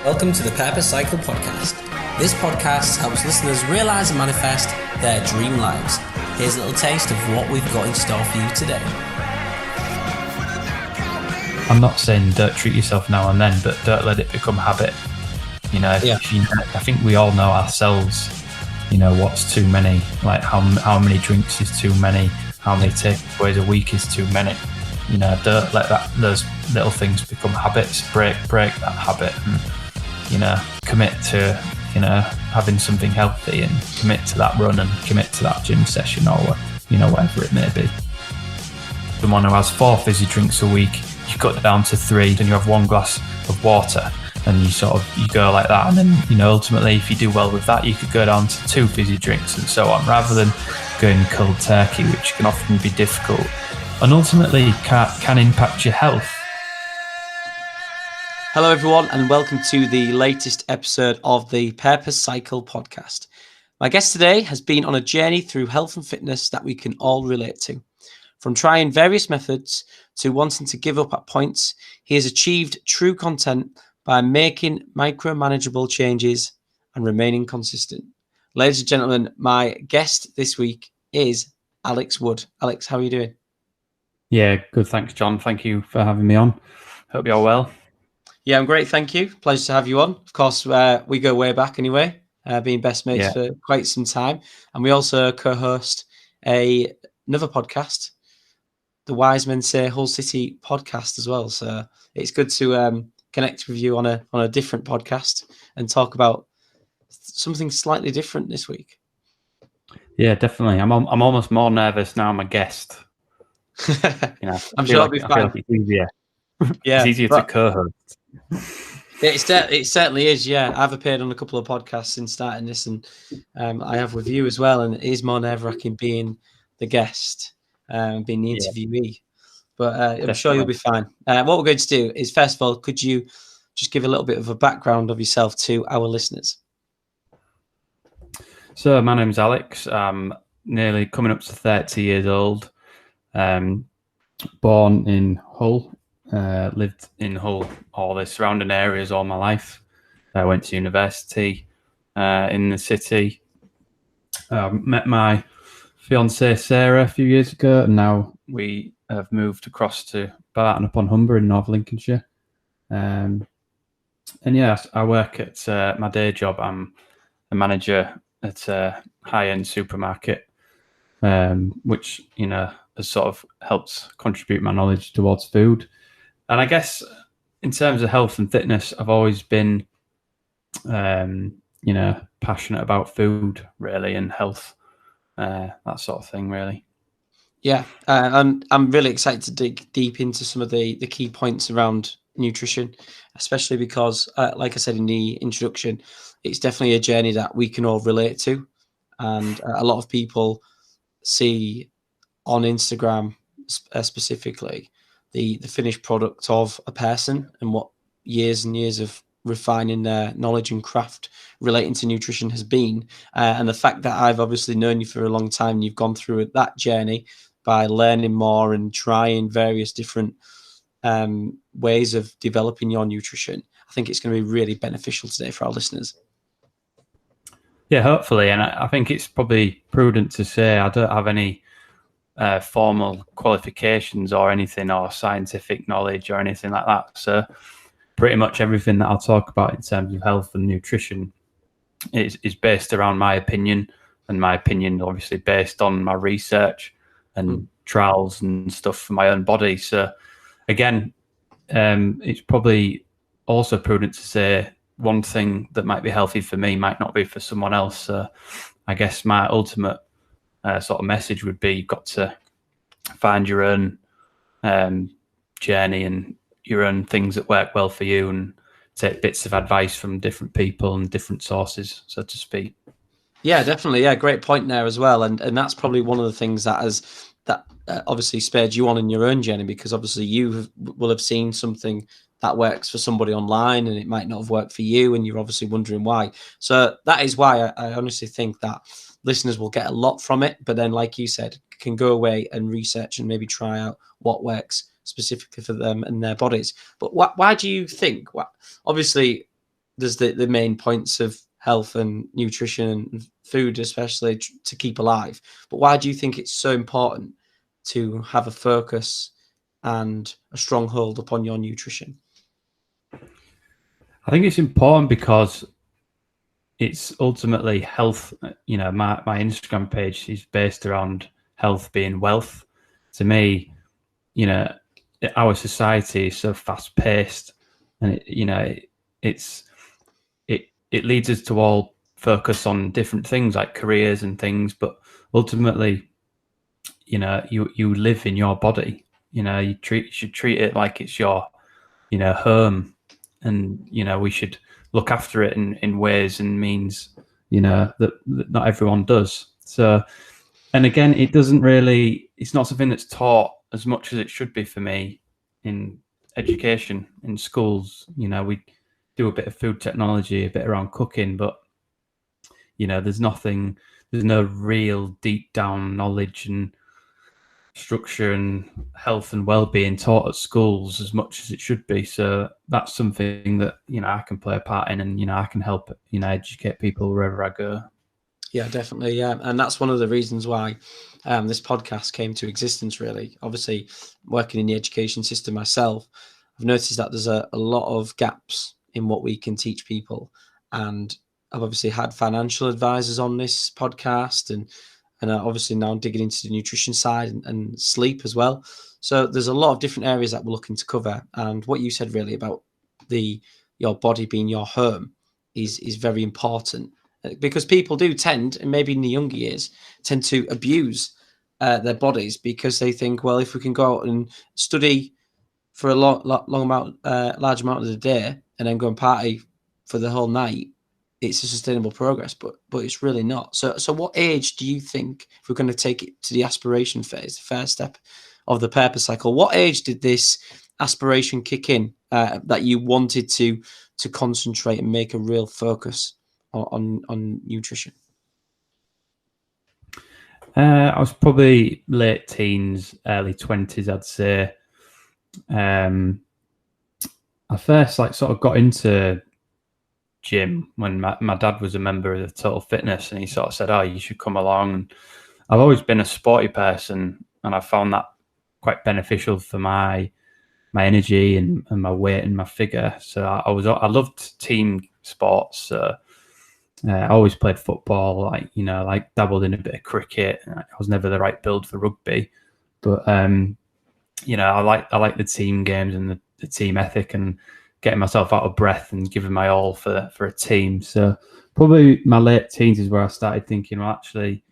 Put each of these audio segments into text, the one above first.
Welcome to the Purpose Cycle podcast. This podcast helps listeners realize and manifest their dream lives. Here's a little taste of what we've got in store for you today. I'm not saying don't treat yourself now and then, but don't let it become habit. I think we all know ourselves, what's too many, like how many drinks is too many, how many takeaways a week is too many. Don't let those little things become habits. Break that habit and, commit to, having something healthy and commit to that run and commit to that gym session or, whatever it may be. Someone who has 4 fizzy drinks a week, you cut it down to 3, then you have 1 glass of water and you go like that. And then, ultimately, if you do well with that, you could go down to 2 fizzy drinks and so on, rather than going cold turkey, which can often be difficult and ultimately can impact your health. Hello, everyone, and welcome to the latest episode of the Purpose Cycle podcast. My guest today has been on a journey through health and fitness that we can all relate to. From trying various methods to wanting to give up at points, he has achieved true content by making micro-manageable changes and remaining consistent. Ladies and gentlemen, my guest this week is Alex Wood. Alex, how are you doing? Yeah, good. Thanks, John. Thank you for having me on. Hope you're well. Yeah, I'm great. Thank you. Pleasure to have you on. Of course, we go way back anyway, being best mates for quite some time. And we also co-host another podcast, the Wise Men Say Hull City podcast as well. So it's good to connect with you on a different podcast and talk about something slightly different this week. Yeah, definitely. I'm almost more nervous now I'm a guest. I'm sure it'll be fine. I feel like it's easier. Yeah, it's easier to co-host. It certainly is. Yeah, I've appeared on a couple of podcasts since starting this, and I have with you as well. And it is more nerve-wracking being the guest, being the interviewee. But I'm sure you'll be fine. What we're going to do is, first of all, could you just give a little bit of a background of yourself to our listeners? So my name's Alex. I'm nearly coming up to 30 years old. Born in Hull. Lived in Hull, all the surrounding areas all my life. I went to university in the city. Met my fiancée Sarah a few years ago, and now we have moved across to Barton upon Humber in North Lincolnshire. And yes, I work at my day job. I'm a manager at a high-end supermarket, which has sort of helped contribute my knowledge towards food. And I guess in terms of health and fitness, I've always been, passionate about food, really, and health, that sort of thing, really. Yeah, I'm really excited to dig deep into some of the key points around nutrition, especially because, like I said in the introduction, it's definitely a journey that we can all relate to. And a lot of people see on Instagram specifically the finished product of a person and what years and years of refining their knowledge and craft relating to nutrition has been. And the fact that I've obviously known you for a long time, and you've gone through that journey by learning more and trying various different ways of developing your nutrition. I think it's going to be really beneficial today for our listeners. Yeah, hopefully. And I think it's probably prudent to say I don't have any formal qualifications or anything, or scientific knowledge or anything like that. So pretty much everything that I'll talk about in terms of health and nutrition is based around my opinion, and my opinion obviously based on my research and trials and stuff for my own body. So again, it's probably also prudent to say one thing that might be healthy for me might not be for someone else. So I guess my ultimate sort of message would be, you've got to find your own journey and your own things that work well for you, and take bits of advice from different people and different sources, so to speak. Yeah, definitely. Yeah, great point there as well. And that's probably one of the things that obviously spurred you on in your own journey, because obviously you will have seen something that works for somebody online and it might not have worked for you, and you're obviously wondering why. So that is why I honestly think that listeners will get a lot from it, but then, like you said, can go away and research and maybe try out what works specifically for them and their bodies. But why do you think? Obviously, there's the main points of health and nutrition and food, especially to keep alive. But why do you think it's so important to have a focus and a strong hold upon your nutrition? I think it's important because it's ultimately health. You know, my Instagram page is based around health being wealth. To me, you know, our society is so fast paced, and it leads us to all focus on different things like careers and things, but ultimately, you know, you live in your body. You know, you should treat it like it's your, you know, home, and you know we should look after it in ways and means, you know, that not everyone does. So, and again, it's not something that's taught as much as it should be for me in education in schools. You know, we do a bit of food technology, a bit around cooking, but you know, there's no real deep down knowledge and structure and health and well-being taught at schools as much as it should be. So that's something that, you know, I can play a part in, and you know, I can help, you know, educate people wherever I go. Yeah, definitely. Yeah, and that's one of the reasons why this podcast came to existence. Really, obviously, working in the education system myself, I've noticed that there's a lot of gaps in what we can teach people, and I've obviously had financial advisors on this podcast, and obviously now I'm digging into the nutrition side and sleep as well. So there's a lot of different areas that we're looking to cover, and what you said really about your body being your home is very important. Because people do tend, and maybe in the younger years, tend to abuse their bodies because they think, well, if we can go out and study for a large amount of the day and then go and party for the whole night, it's a sustainable progress. But it's really not. So what age do you think, if we're going to take it to the aspiration phase, the first step of the purpose cycle, what age did this aspiration kick in that you wanted to concentrate and make a real focus on nutrition? I was probably late teens, early 20s, I'd say. I first sort of got into gym when my dad was a member of Total Fitness, and he sort of said, "Oh, you should come along." And I've always been a sporty person, and I found that quite beneficial for my energy and my weight and my figure. So I loved team sports. So I always played football, like dabbled in a bit of cricket. I was never the right build for rugby, but I like the team games and the team ethic and getting myself out of breath and giving my all for a team. So probably my late teens is where I started thinking, well, actually,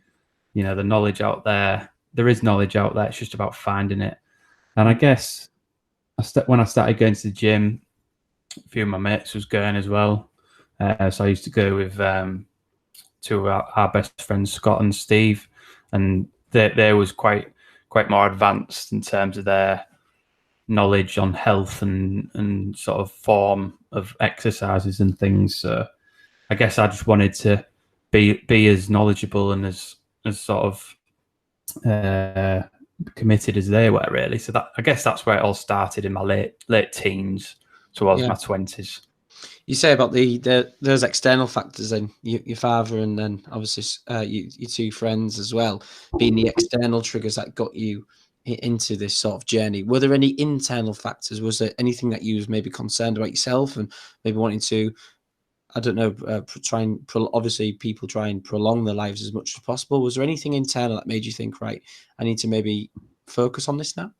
the knowledge out there, there is knowledge out there. It's just about finding it. And I guess when I started going to the gym, a few of my mates was going as well. So I used to go with two of our best friends, Scott and Steve, and they was quite more advanced in terms of their knowledge on health and sort of form of exercises and things. So I guess I just wanted to be as knowledgeable and as sort of committed as they were, really. So that, I guess that's where it all started in my late teens towards my 20s. You say about those external factors, then your father, and then obviously your two friends as well, being the external triggers that got you into this sort of journey. Were there any internal factors? Was there anything that you was maybe concerned about yourself and maybe wanting to, I don't know, obviously people try and prolong their lives as much as possible. Was there anything internal that made you think, right, I need to maybe focus on this now?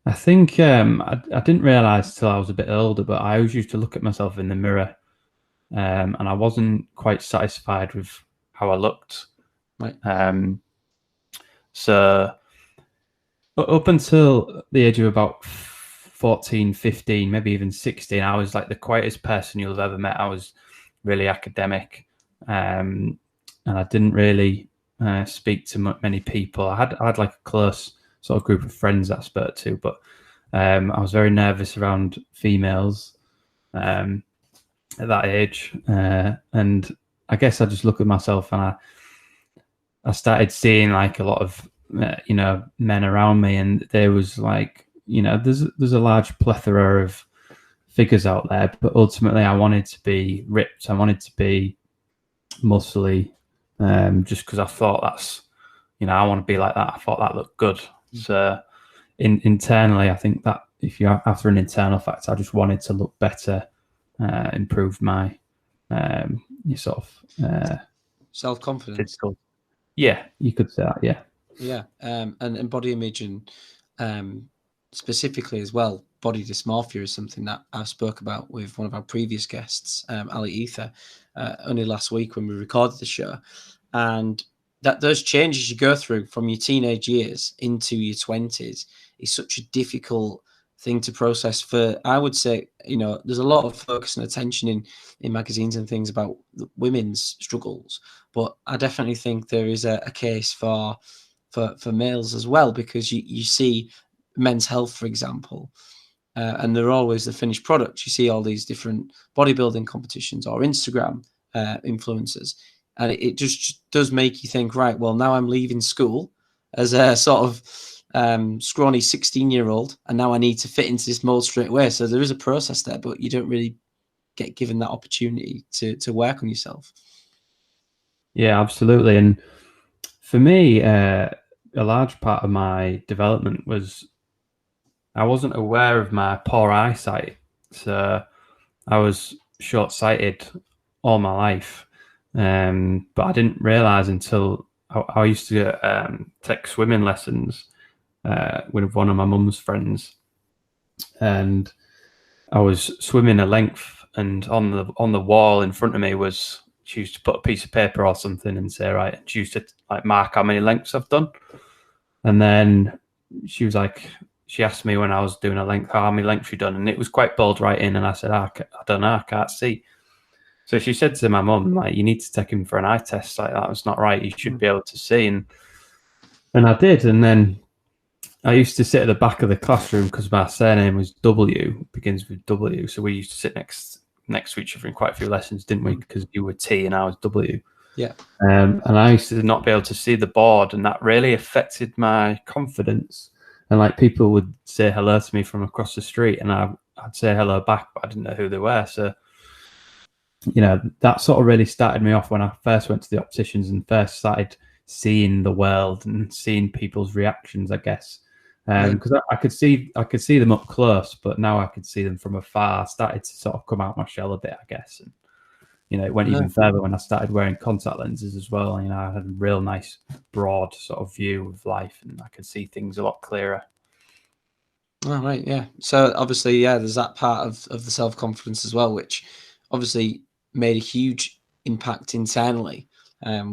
I think I didn't realise till I was a bit older, but I always used to look at myself in the mirror, and I wasn't quite satisfied with how I looked. Right. So up until the age of about 14, 15, maybe even 16, I was like the quietest person you'll have ever met. I was really academic, and I didn't really speak to many people. I had like a close sort of group of friends that I spoke to, but I was very nervous around females at that age, and I guess I just look at myself and I started seeing like a lot of men around me, and there was like there's a large plethora of figures out there, but ultimately I wanted to be ripped. I wanted to be muscly, just because I thought that's, I want to be like that. I thought that looked good. So internally, I think that if you're after an internal factor, I just wanted to look better, improve my self-confidence. Physical. Yeah, you could say that. Yeah. Yeah, and body image and specifically as well, body dysmorphia is something that I spoke about with one of our previous guests, Ali Ether, only last week when we recorded the show, and that those changes you go through from your teenage years into your 20s is such a difficult thing to process. For, I would say, there's a lot of focus and attention in magazines and things about women's struggles, but I definitely think there is a case for males as well, because you see Men's Health, for example, and they're always the finished product. You see all these different bodybuilding competitions or Instagram influencers, and it just does make you think, right, well, now I'm leaving school as a sort of scrawny 16-year-old, and now I need to fit into this mold straight away. So there is a process there, but you don't really get given that opportunity to work on yourself. Yeah, absolutely. And for me, a large part of my development was I wasn't aware of my poor eyesight. So I was short-sighted all my life. But I didn't realize until I used to take swimming lessons with one of my mum's friends. And I was swimming a length, and on the wall in front of me was, she used to put a piece of paper or something and say, right, she used to like mark how many lengths I've done. And then she asked me when I was doing a length, how many lengths you done? And it was quite bold writing. And I said, I don't know, I can't see. So she said to my mum, like, you need to take him for an eye test. Like, that was not right. You should be able to see. And I did. And then I used to sit at the back of the classroom because my surname was W, begins with W. So we used to sit next to each other in quite a few lessons, didn't we? Because you were T and I was W. Yeah. And I used to not be able to see the board, and that really affected my confidence. And like, people would say hello to me from across the street, and I'd say hello back, but I didn't know who they were. So, that sort of really started me off when I first went to the opticians and first started seeing the world and seeing people's reactions, I guess. Because I could see them up close, but now I could see them from afar. I started to sort of come out my shell a bit, I guess. And it went even further when I started wearing contact lenses as well. I had a real nice broad sort of view of life, and I could see things a lot clearer. Oh, right, yeah. So obviously, yeah, there's that part of the self-confidence as well, which obviously made a huge impact internally,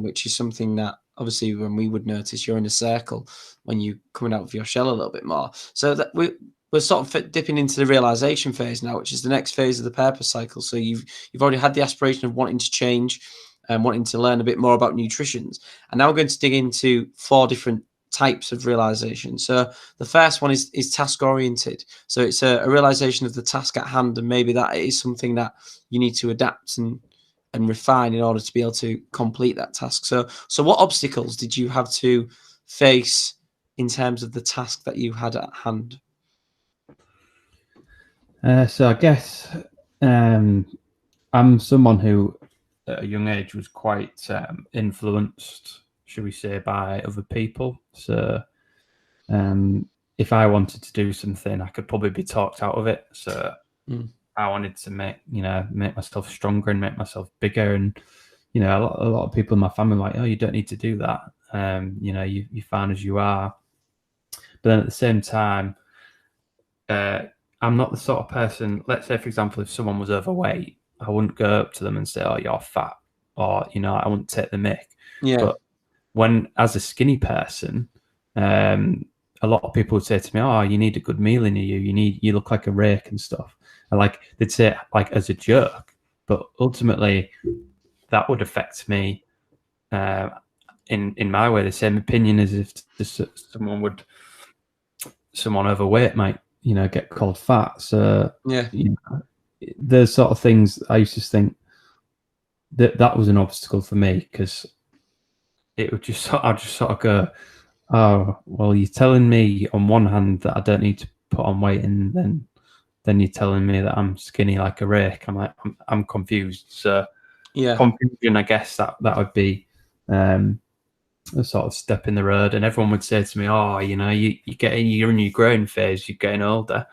which is something that obviously when we would notice, you're in a circle when you're coming out of your shell a little bit more. So that we're sort of dipping into the realization phase now, which is the next phase of the purpose cycle. So you've already had the aspiration of wanting to change and wanting to learn a bit more about nutrition. And now we're going to dig into 4 different types of realization. So the first one is task oriented. So it's a realization of the task at hand, and maybe that is something that you need to adapt and refine in order to be able to complete that task. So what obstacles did you have to face in terms of the task that you had at hand? So I guess I'm someone who at a young age was quite influenced, should we say, by other people. So if I wanted to do something, I could probably be talked out of it. So I wanted to make myself stronger and make myself bigger. And, a lot of people in my family were like, oh, you don't need to do that. You're fine as you are. But then at the same time, I'm not the sort of person, let's say, for example, if someone was overweight, I wouldn't go up to them and say, oh, you're fat, or, I wouldn't take the mick. Yeah. But when, as a skinny person, a lot of people would say to me, oh, you need a good meal in you. You look like a rake and stuff. And like, they'd say it like as a joke, but ultimately that would affect me in my way, the same opinion as if someone overweight might, get called fat. So yeah, there's sort of things I used to think that was an obstacle for me, because it would I'd just sort of go, oh, well, you're telling me on one hand that I don't need to put on weight, and then then you're telling me that I'm skinny like a rake. I'm like, I'm confused. So confusion, I guess that would be a sort of step in the road. And everyone would say to me, "Oh, you're in your growing phase. You're getting older.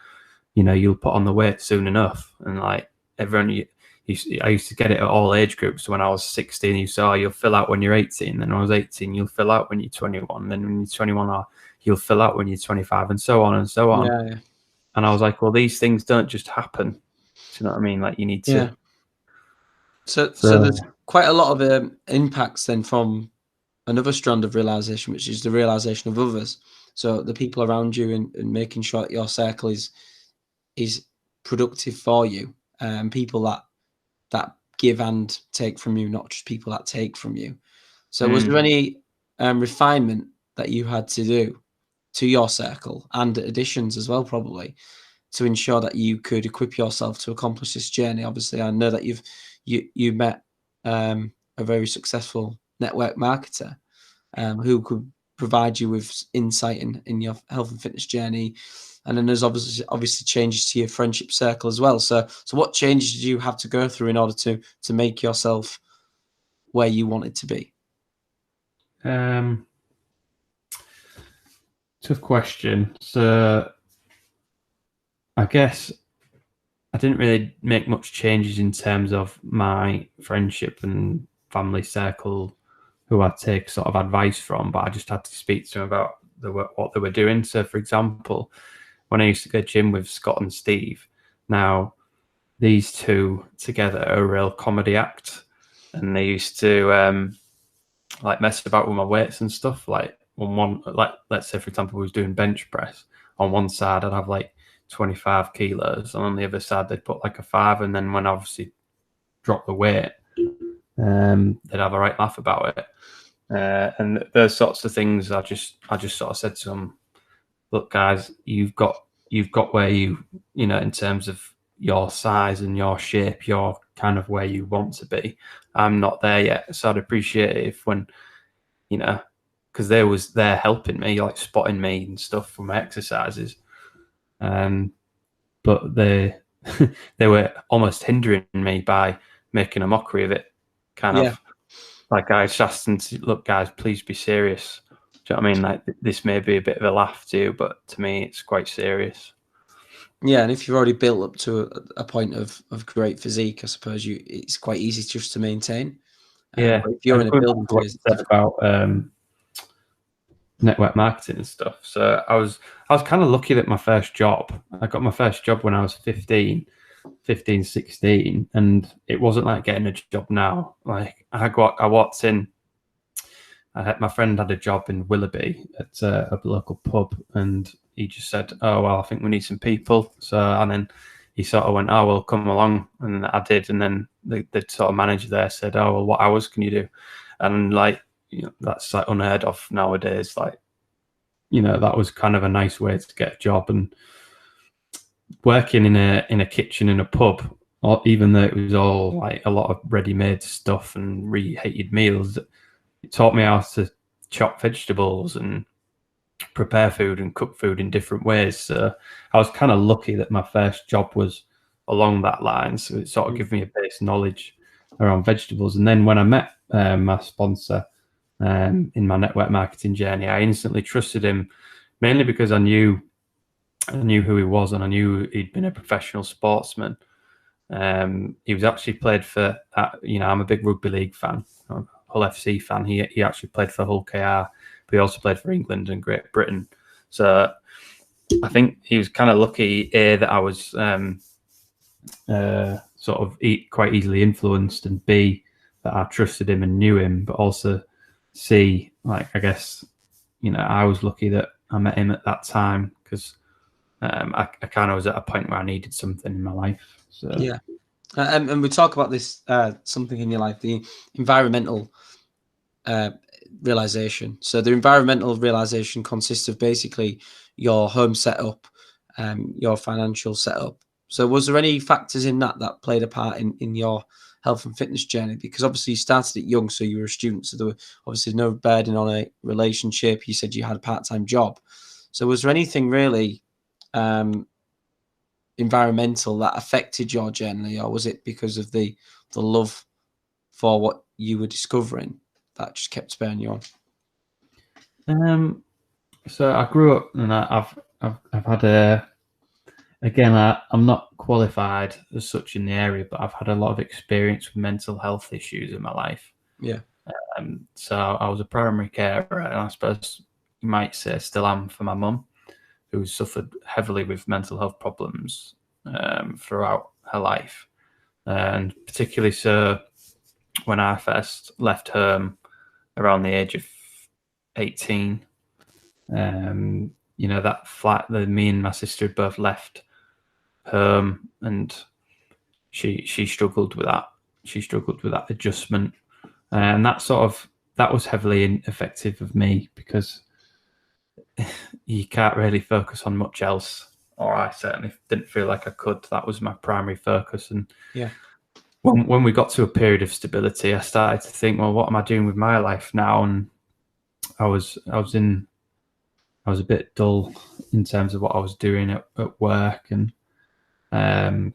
You'll put on the weight soon enough." And like everyone, I used to get it at all age groups. When I was 16, you saw you'll fill out when you're 18. Then when I was 18, you'll fill out when you're 21. Then when you're 21, you'll fill out when you're 25, and so on and so on. Yeah. And I was like, well, these things don't just happen. Do you know what I mean? Like you need to. Yeah. So there's quite a lot of impacts then from another strand of realization, which is the realization of others. So the people around you and making sure that your circle is productive for you, and people that give and take from you, not just people that take from you. So was there any refinement that you had to do to your circle, and additions as well, probably, to ensure that you could equip yourself to accomplish this journey? Obviously, I know that you met a very successful network marketer who could provide you with insight in your health and fitness journey. And then there's obviously changes to your friendship circle as well. So what changes did you have to go through in order to make yourself where you wanted to be? Tough question. So I guess I didn't really make much changes in terms of my friendship and family circle who I take sort of advice from, but I just had to speak to them about what they were doing. So, for example, when I used to go gym with Scott and Steve, now these two together are a real comedy act, and they used to like mess about with my weights and stuff. Like like let's say for example, we was doing bench press. On one side, I'd have like 25 kilos, and on the other side, they'd put like a 5. And then when I obviously drop the weight, they'd have a right laugh about it. And those sorts of things, I just sort of said to them, look, guys, you've got where you in terms of your size and your shape, you're kind of where you want to be. I'm not there yet, so I'd appreciate it if when because they're helping me, like spotting me and stuff for my exercises, but they they were almost hindering me by making a mockery of it, kind of. Like I just asked them to, look, guys, please be serious. Do you know what I mean? Like this may be a bit of a laugh to you, but to me, it's quite serious. Yeah, and if you're already built up to a point of great physique, I suppose it's quite easy just to maintain. Yeah, if you're in a building phase, about network marketing and stuff. So I was kind of lucky that my first job, I got my first job when I was 15, 16, and it wasn't like getting a job now. Like I walked in, my friend had a job in Willoughby at a local pub, and he just said, oh, well, I think we need some people. So, and then he sort of went, oh, well, come along. And I did. And then the sort of manager there said, oh, well, what hours can you do? And like, that's like unheard of nowadays. Like, that was kind of a nice way to get a job. And working in a kitchen in a pub, or even though it was all like a lot of ready-made stuff and reheated meals, it taught me how to chop vegetables and prepare food and cook food in different ways. So I was kind of lucky that my first job was along that line. So it sort of gave me a base knowledge around vegetables. And then when I met my sponsor in my network marketing journey, I instantly trusted him, mainly because I knew who he was, and I knew he'd been a professional sportsman. He was actually played for, I'm a big rugby league fan, Hull FC fan. He actually played for Hull KR, but he also played for England and Great Britain. So I think he was kind of lucky, that I was sort of quite easily influenced, and B, that I trusted him and knew him, but also C, like, I guess, I was lucky that I met him at that time, because I kind of was at a point where I needed something in my life. So yeah. And we talk about this something in your life, the environmental realization. So the environmental realization consists of basically your home setup, your financial setup. So was there any factors in that played a part in your health and fitness journey? Because obviously you started it young, so you were a student, so there were obviously no burden on a relationship. You said you had a part-time job. So was there anything really in environmental that affected your journey, or was it because of the love for what you were discovering that just kept spurring you on? So I grew up, and I've had I'm not qualified as such in the area, but I've had a lot of experience with mental health issues in my life. Yeah. So I was a primary carer, and I suppose you might say still am, for my mum, who suffered heavily with mental health problems throughout her life, and particularly so when I first left home around the age of 18. That flat that me and my sister had both left home, and she struggled with that. She struggled with that adjustment, and that was heavily effective of me, because you can't really focus on much else, or I certainly didn't feel like I could. That was my primary focus. And yeah, when we got to a period of stability, I started to think, well, what am I doing with my life now? And I was a bit dull in terms of what I was doing at work, and a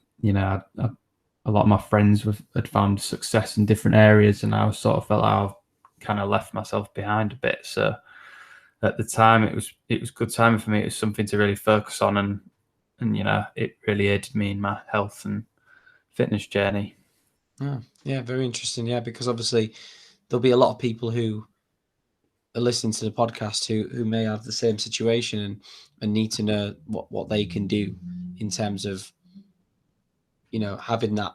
lot of my friends had found success in different areas, and I sort of felt I've kind of left myself behind a bit. So at the time, it was good timing for me. It was something to really focus on, and it really aided me in my health and fitness journey. Oh, yeah, very interesting. Yeah, because obviously there'll be a lot of people who are listening to the podcast who may have the same situation and need to know what they can do in terms of, having that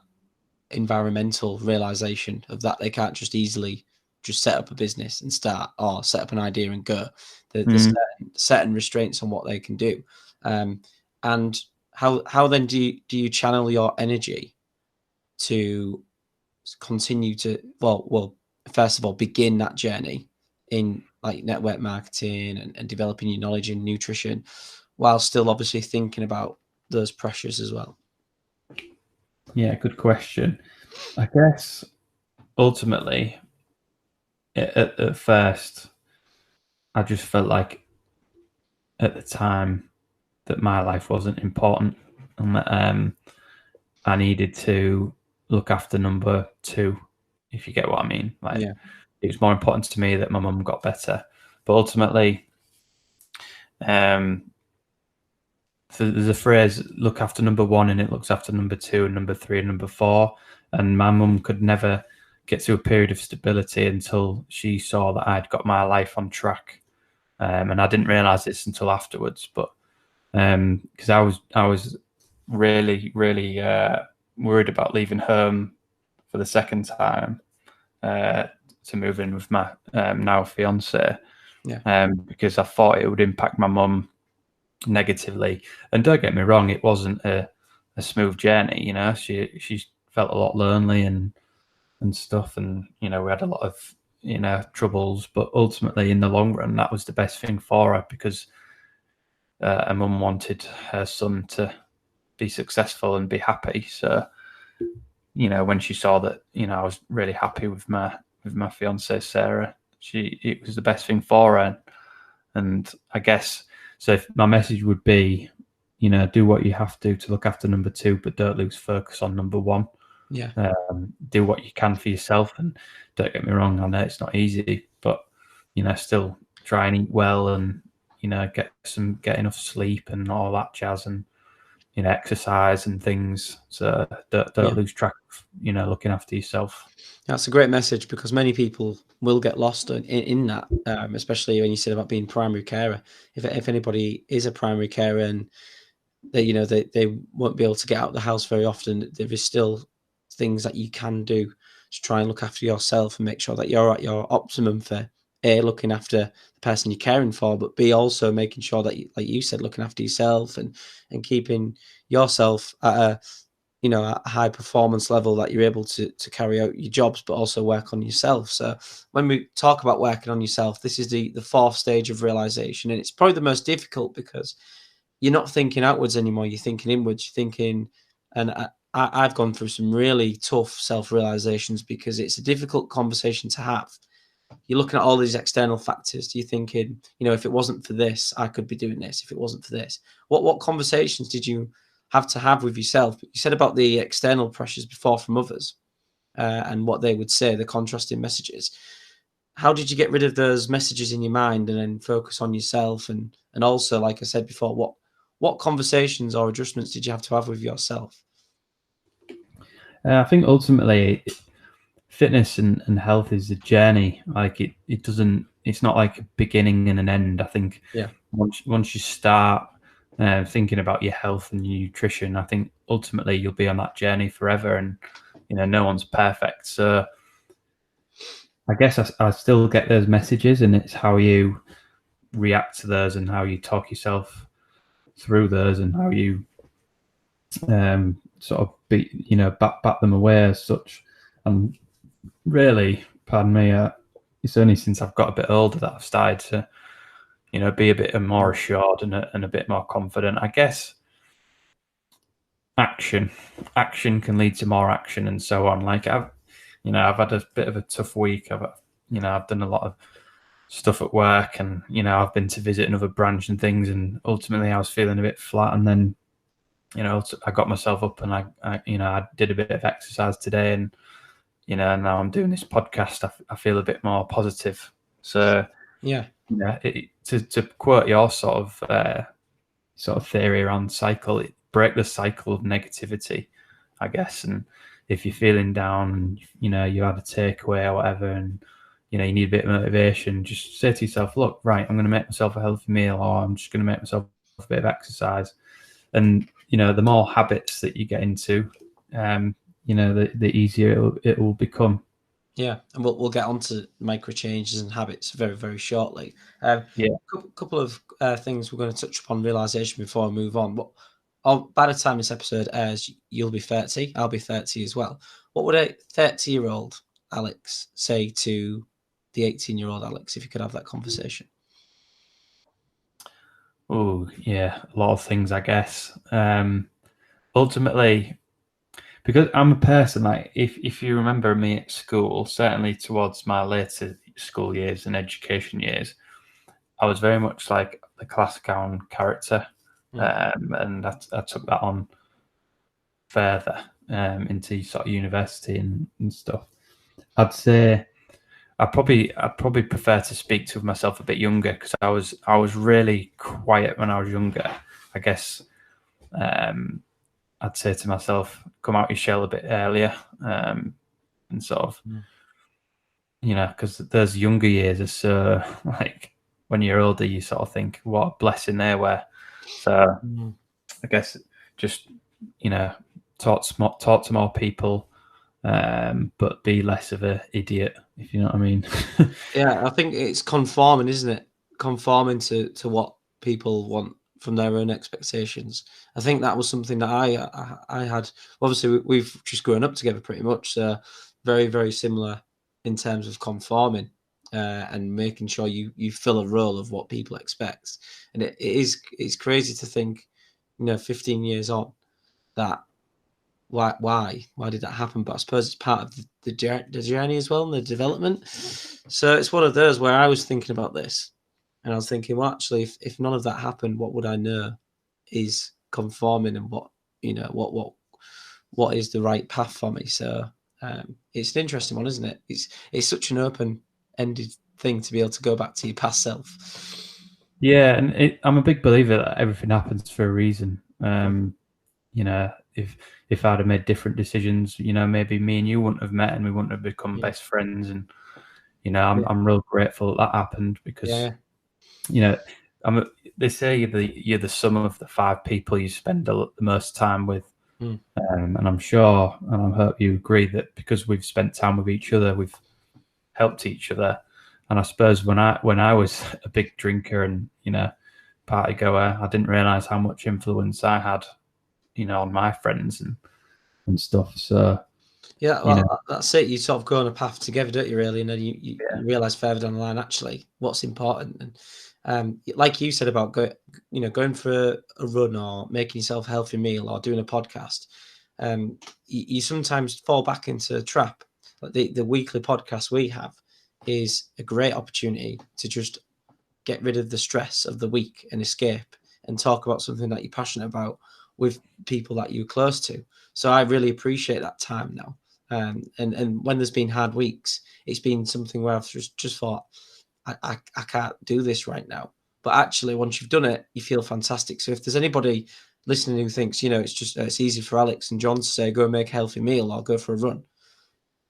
environmental realization of that they can't just easily just set up a business and start, or set up an idea and go. There's certain restraints on what they can do. And how then do you channel your energy to continue to, well, first of all, begin that journey in like network marketing and developing your knowledge in nutrition, while still obviously thinking about those pressures as well? Yeah, good question. I guess ultimately, at first, I just felt like at the time that my life wasn't important, and that I needed to look after number two, if you get what I mean. Like, Yeah. it was more important to me that my mum got better. But ultimately, so there's a phrase, look after number one, and it looks after number two and number three and number four. And my mum could never get to a period of stability until she saw that I'd got my life on track. And I didn't realize this until afterwards, but because I was really, really worried about leaving home for the second time to move in with my now fiance. Yeah. Because I thought it would impact my mum negatively. And don't get me wrong, it wasn't a smooth journey. She felt a lot lonely and stuff, and we had a lot of troubles. But ultimately, in the long run, that was the best thing for her, because her mum wanted her son to be successful and be happy. So when she saw that I was really happy with my fiancée Sarah, it was the best thing for her. And I guess so. If my message would be, do what you have to look after number two, but don't lose focus on number one. Yeah. Do what you can for yourself, and don't get me wrong, I know it's not easy, but still try and eat well, and get enough sleep and all that jazz, and exercise and things. So don't lose track of looking after yourself. That's a great message, because many people will get lost in that, especially when you said about being primary carer. If anybody is a primary carer and they they won't be able to get out of the house very often, there is still things that you can do to try and look after yourself and make sure that you're at your optimum for looking after the person you're caring for, but B, also making sure that like you said, looking after yourself and keeping yourself at a a high performance level, that you're able to carry out your jobs, but also work on yourself. So when we talk about working on yourself, this is the fourth stage of realization, and it's probably the most difficult, because you're not thinking outwards anymore. You're thinking inwards. You're thinking, and I've gone through some really tough self-realizations, because it's a difficult conversation to have. You're looking at all these external factors. You're thinking, if it wasn't for this, I could be doing this. If it wasn't for this, what conversations did you have to have with yourself. But you said about the external pressures before from others and what they would say, the contrasting messages. How did you get rid of those messages in your mind and then focus on yourself? And also, like I said before, what conversations or adjustments did you have to have with yourself? I think ultimately fitness and health is a journey. Like it doesn't, it's not like a beginning and an end. I think once you start thinking about your health and your nutrition, I think ultimately you'll be on that journey forever. And no one's perfect, so I guess I still get those messages, and it's how you react to those and how you talk yourself through those and how you sort of back them away as such. And really, pardon me, it's only since I've got a bit older that I've started to be a bit more assured and a bit more confident. I guess action can lead to more action and so on. Like I've had a bit of a tough week. I've done a lot of stuff at work, and I've been to visit another branch and things, and ultimately I was feeling a bit flat. And then I got myself up, and I did a bit of exercise today, and now I'm doing this podcast. I feel a bit more positive. So to quote your sort of theory around cycle, break the cycle of negativity, I guess. And if you're feeling down and you had a takeaway or whatever, and you need a bit of motivation, just say to yourself, look, right, I'm going to make myself a healthy meal, or I'm just going to make myself a bit of exercise. And the more habits that you get into, the easier it will become. Yeah, and we'll get on to micro changes and habits very, very shortly. Couple of things we're going to touch upon realization before I move on. By the time this episode airs, you'll be 30. I'll be 30 as well. What would a 30-year-old Alex say to the 18-year-old Alex if you could have that conversation? Oh, yeah, a lot of things, I guess. Ultimately, because I'm a person, like if you remember me at school, certainly towards my later school years and education years, I was very much like the class clown character. And I took that on further into sort of university and stuff. I'd say I'd probably prefer to speak to myself a bit younger, because I was really quiet when I was younger. I guess I'd say to myself, come out your shell a bit earlier, and sort of because those younger years are so, like, when you're older you sort of think what a blessing they were. So I guess just talk to more people, but be less of an idiot, if you know what I mean. Yeah, I think it's conforming, isn't it? Conforming to what people want from their own expectations. I think that was something that I had. Obviously, we've just grown up together pretty much, so very, very similar in terms of conforming and making sure you fill a role of what people expect. And it's crazy to think, 15 years on, that why did that happen? But I suppose it's part of the journey as well, and the development. So it's one of those where I was thinking about this, and I was thinking, well, actually, if none of that happened, what would I know is conforming, and what is the right path for me? So it's an interesting one, isn't it? It's such an open-ended thing to be able to go back to your past self. Yeah, and I'm a big believer that everything happens for a reason. If I'd have made different decisions, maybe me and you wouldn't have met, and we wouldn't have become best friends. And I'm real grateful that happened, because they say you're the sum of the 5 people you spend the most time with. And I'm sure, and I hope you agree, that because we've spent time with each other, we've helped each other. And I suppose when I was a big drinker and party goer, I didn't realize how much influence I had on my friends and stuff. So that's it. You sort of go on a path together, don't you? Really, and then you realize further down the line actually what's important. And like you said about going for a run or making yourself a healthy meal or doing a podcast, you sometimes fall back into a trap. Like the weekly podcast we have is a great opportunity to just get rid of the stress of the week and escape and talk about something that you're passionate about, with people that you're close to. So I really appreciate that time now. And when there's been hard weeks, it's been something where I've just thought, I can't do this right now. But actually, once you've done it, you feel fantastic. So if there's anybody listening who thinks, it's easy for Alex and John to say, go and make a healthy meal or go for a run,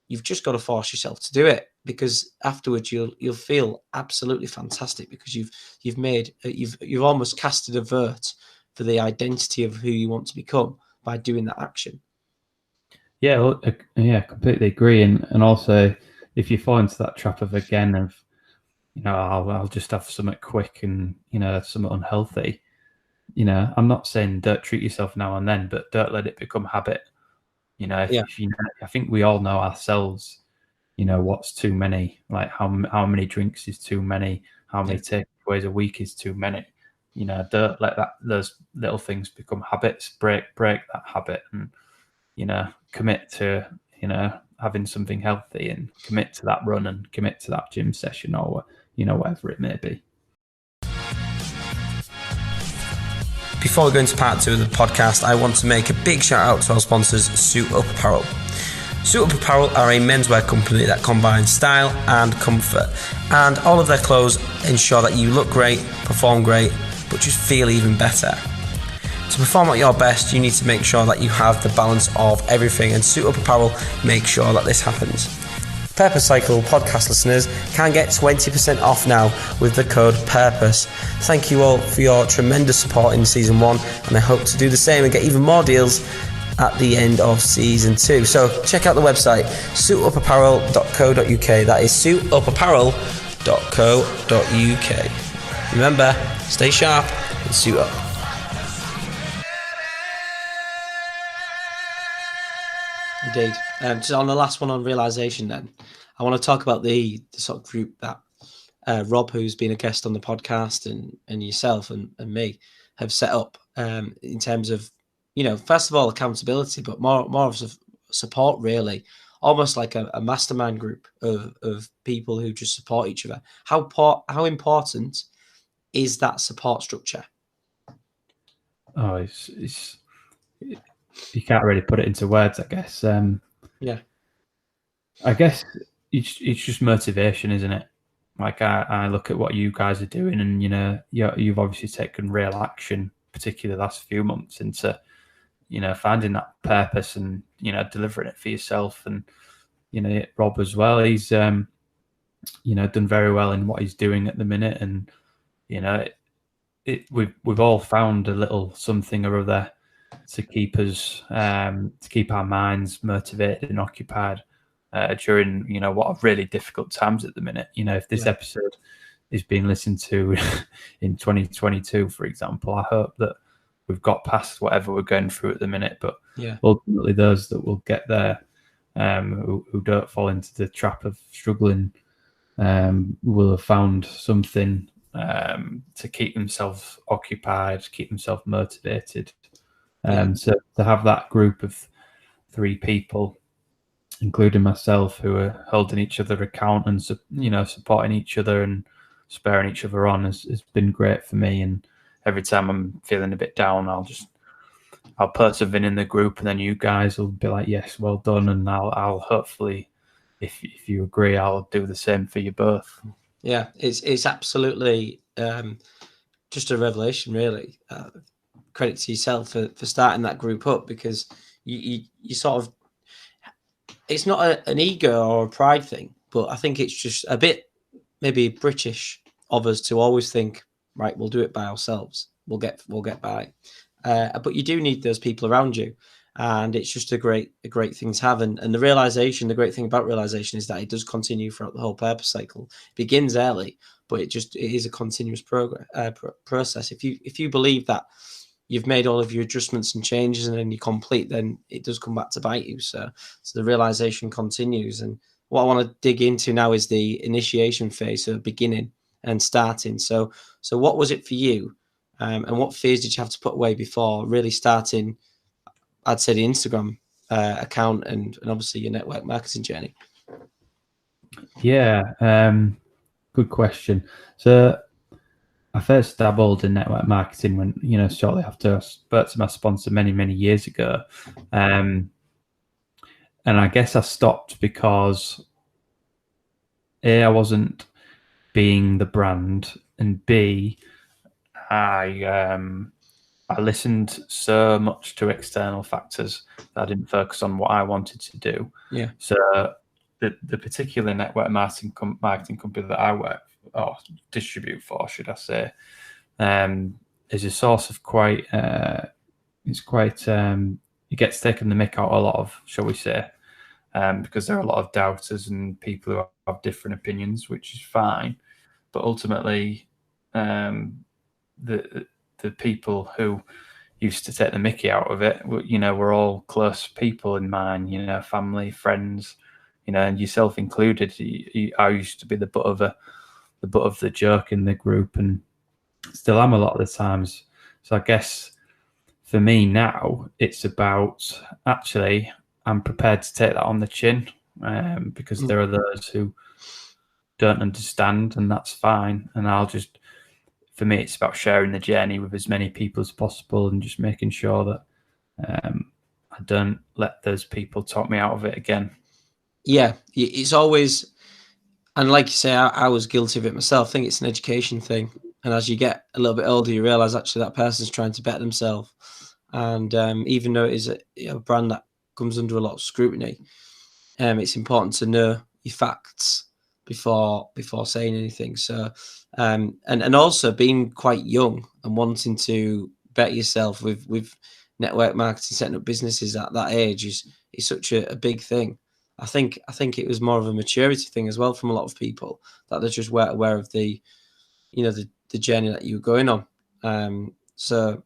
you've just got to force yourself to do it, because afterwards you'll feel absolutely fantastic, because you've almost casted a vote for the identity of who you want to become by doing that action. Yeah, well, completely agree. And also, if you fall into that trap of I'll just have something quick and something unhealthy. I'm not saying don't treat yourself now and then, but don't let it become habit. I think we all know ourselves. What's too many? Like how many drinks is too many? How many takeaways a week is too many? Don't let those little things become habits. Break that habit, and commit to having something healthy, and commit to that run, and commit to that gym session, or whatever it may be. Before we go into part 2 of the podcast, I want to make a big shout out to our sponsors, Suit Up Apparel. Suit Up Apparel are a menswear company that combines style and comfort, and all of their clothes ensure that you look great, perform great, but just feel even better. To perform at your best, you need to make sure that you have the balance of everything, and Suit Up Apparel makes sure that this happens. Purpose Cycle podcast listeners can get 20% off now with the code PURPOSE. Thank you all for your tremendous support in Season 1, and I hope to do the same and get even more deals at the end of Season 2. So check out the website, suitupapparel.co.uk. That is suitupapparel.co.uk. Remember, stay sharp and suit up. Indeed. Just on the last one on realization, then I want to talk about the sort of group that Rob, who's been a guest on the podcast, and yourself and me have set up in terms of, first of all, accountability, but more of support, really, almost like a mastermind group of people who just support each other. How important is that support structure? Oh, it's you can't really put it into words, I guess. I guess it's just motivation, isn't it? Like I look at what you guys are doing, and you've obviously taken real action, particularly the last few months, into finding that purpose and delivering it for yourself. And Rob as well, he's done very well in what he's doing at the minute, and we've all found a little something or other to keep us to keep our minds motivated and occupied during what are really difficult times at the minute. If this episode is being listened to in 2022, for example, I hope that we've got past whatever we're going through at the minute, but ultimately those that will get there, who don't fall into the trap of struggling, will have found something to keep themselves occupied, keep themselves motivated. So to have that group of 3 people, including myself, who are holding each other account and supporting each other and spurring each other on, has been great for me. And every time I'm feeling a bit down, I'll put something in the group, and then you guys will be like, "Yes, well done," and I'll hopefully, if you agree, I'll do the same for you both. Yeah, it's absolutely just a revelation, really. Credit to yourself for starting that group up, because you sort of, it's not an ego or a pride thing, but I think it's just a bit maybe British of us to always think, right, we'll do it by ourselves, we'll get by, but you do need those people around you, and it's just a great thing to have. And the great thing about realization is that it does continue throughout the whole purpose cycle. It begins early, but it is a continuous process. If you believe that you've made all of your adjustments and changes and then you're complete, then it does come back to bite you. So the realization continues. And what I want to dig into now is the initiation phase, so beginning and starting. So what was it for you? And what fears did you have to put away before really starting, I'd say, the Instagram account and obviously your network marketing journey? Yeah, good question. So I first dabbled in network marketing when, shortly after I spoke to my sponsor many years ago. And I guess I stopped because A, I wasn't being the brand, and B, I listened so much to external factors that I didn't focus on what I wanted to do. Yeah. So the particular network marketing company that I work or distribute for, should I say, is a source of quite. It gets taken the mick out a lot of, shall we say, because there are a lot of doubters and people who have different opinions, which is fine. But ultimately, the people who used to take the mickey out of it, were all close people in mine, family, friends, and yourself included. I used to be the butt of the joke in the group, and still am a lot of the times. So I guess for me now, it's about actually I'm prepared to take that on the chin, because there are those who don't understand, and that's fine. And for me, it's about sharing the journey with as many people as possible, and just making sure that I don't let those people talk me out of it again. Yeah, it's always, and like you say, I was guilty of it myself. I think it's an education thing. And as you get a little bit older, you realize actually that person's trying to better themselves. And even though it is a brand that comes under a lot of scrutiny, it's important to know your facts before saying anything. So, and also being quite young and wanting to better yourself with network marketing, setting up businesses at that age is such a big thing. I think it was more of a maturity thing as well from a lot of people, that they just weren't aware of the journey that you were going on. So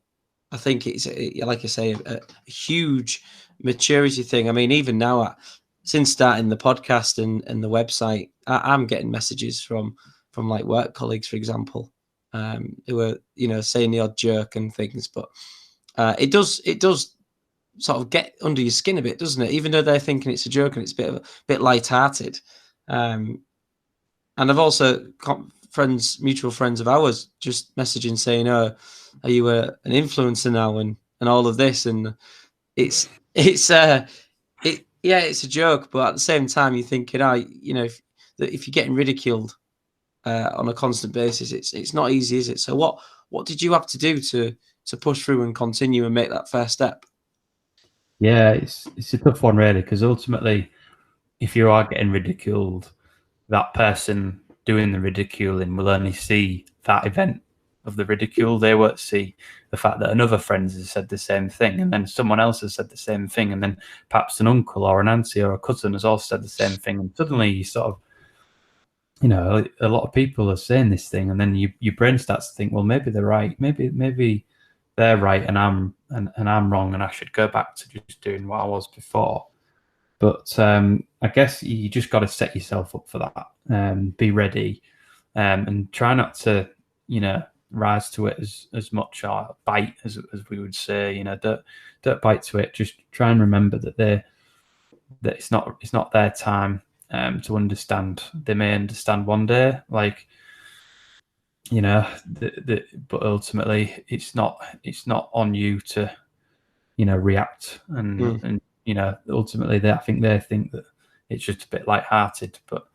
I think it's like I say, a huge maturity thing. I mean, even now, since starting the podcast and the website, I'm getting messages from like work colleagues, for example, who are saying the odd joke and things, but it does sort of get under your skin a bit, doesn't it? Even though they're thinking it's a joke and it's a bit light-hearted. And I've also got mutual friends of ours, just messaging saying, "Oh, are you an influencer now?" and all of this, and it's a joke, but at the same time, you're thinking, if you're getting ridiculed on a constant basis, it's not easy, is it? So what did you have to do to push through and continue and make that first step? Yeah, it's a tough one, really, because ultimately, if you are getting ridiculed, that person doing the ridiculing will only see that event of the ridicule. They won't see the fact that another friend has said the same thing, and then someone else has said the same thing, and then perhaps an uncle or an auntie or a cousin has also said the same thing, and suddenly you sort of, a lot of people are saying this thing, and then your brain starts to think, well, maybe they're right, maybe they're right, and I'm wrong, and I should go back to just doing what I was before. But I guess you just got to set yourself up for that. Be ready, and try not to, rise to it as much, or bite as we would say. Don't bite to it. Just try and remember that it's not their time to understand. They may understand one day, like, but ultimately it's not on you to react and ultimately I think they think that it's just a bit light-hearted, but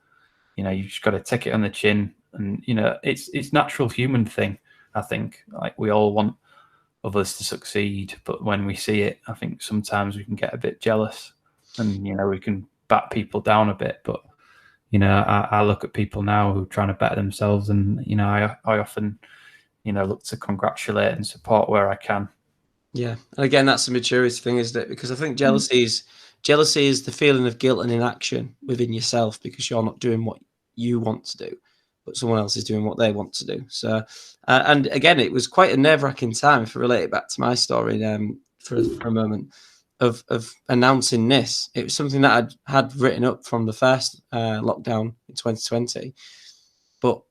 you've just got to take it on the chin, and it's natural human thing. I think, like, we all want others to succeed, but when we see it, I think sometimes we can get a bit jealous, and we can bat people down a bit. But I look at people now who are trying to better themselves, and I often look to congratulate and support where I can. Yeah, and again, that's a maturity thing, isn't it? Because I think jealousy is the feeling of guilt and inaction within yourself because you're not doing what you want to do, but someone else is doing what they want to do. So, and again, it was quite a nerve-wracking time, if I relate it back to my story for a moment, of announcing this. It was something that I had written up from the first lockdown in 2020, but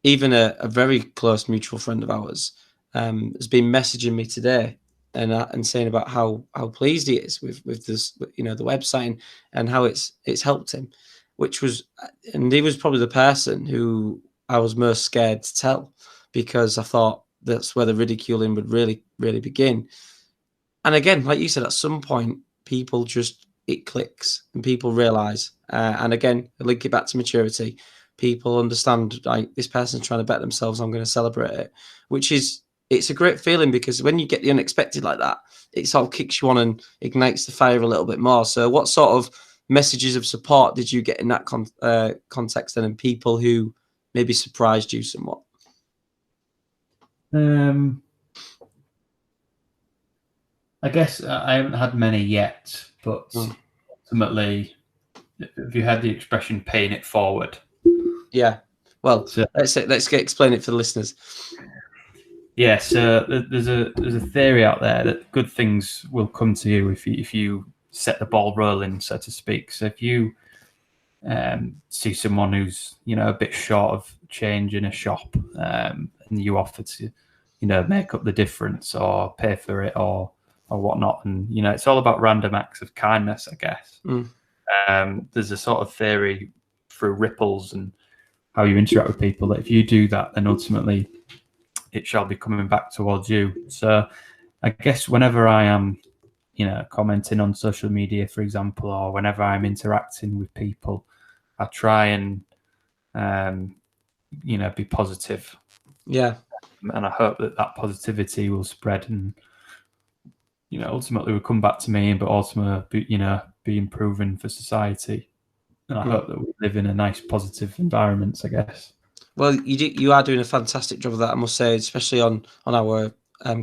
even a very close mutual friend of ours has been messaging me today and saying about how pleased he is with this, the website and how it's helped him, and he was probably the person who I was most scared to tell, because I thought that's where the ridiculing would really, really begin. And again, like you said, at some point, people just, it clicks and people realize. And again, link it back to maturity. People understand, like, this person's trying to bet themselves, I'm going to celebrate it, which is, it's a great feeling, because when you get the unexpected like that, it sort of kicks you on and ignites the fire a little bit more. So what sort of messages of support did you get in that context then, and people who maybe surprised you somewhat? I guess I haven't had many yet, but ultimately, have you had the expression paying it forward? Yeah. Well, so, let's explain it for the listeners. Yeah, so there's a theory out there that good things will come to you if you set the ball rolling, so to speak. So if you see someone who's a bit short of change in a shop, and you offer to make up the difference or pay for it or whatnot, and it's all about random acts of kindness, I guess. There's a sort of theory through ripples and how you interact with people that if you do that, then ultimately it shall be coming back towards you. So I guess whenever I am commenting on social media, for example, or whenever I'm interacting with people, I try and be positive. Yeah. And I hope that positivity will spread and ultimately will come back to me, but also be improving for society. And I hope that we live in a nice, positive environment, I guess. Well, you are doing a fantastic job of that, I must say, especially on our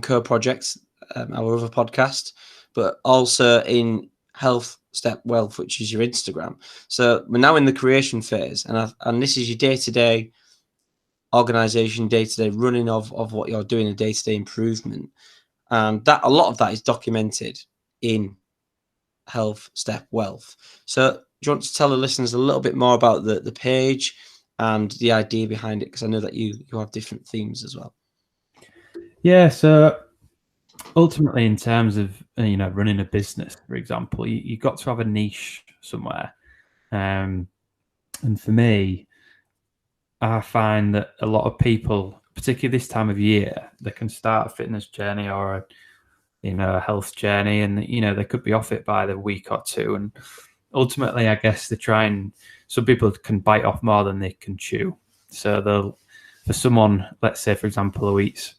co-projects, our other podcast, but also in Health Step Wealth, which is your Instagram. So we're now in the creation phase, and this is your day-to-day organization, day-to-day running of what you're doing, a day-to-day improvement, and that a lot of that is documented in Health Step Wealth. So do you want to tell the listeners a little bit more about the page and the idea behind it? Because I know that you have different themes as well. Yeah, so ultimately, in terms of running a business, for example, you've got to have a niche somewhere. And for me, I find that a lot of people, particularly this time of year, they can start a fitness journey or a health journey, and they could be off it by the week or two. And ultimately, I guess some people can bite off more than they can chew. So for someone, let's say, for example, who eats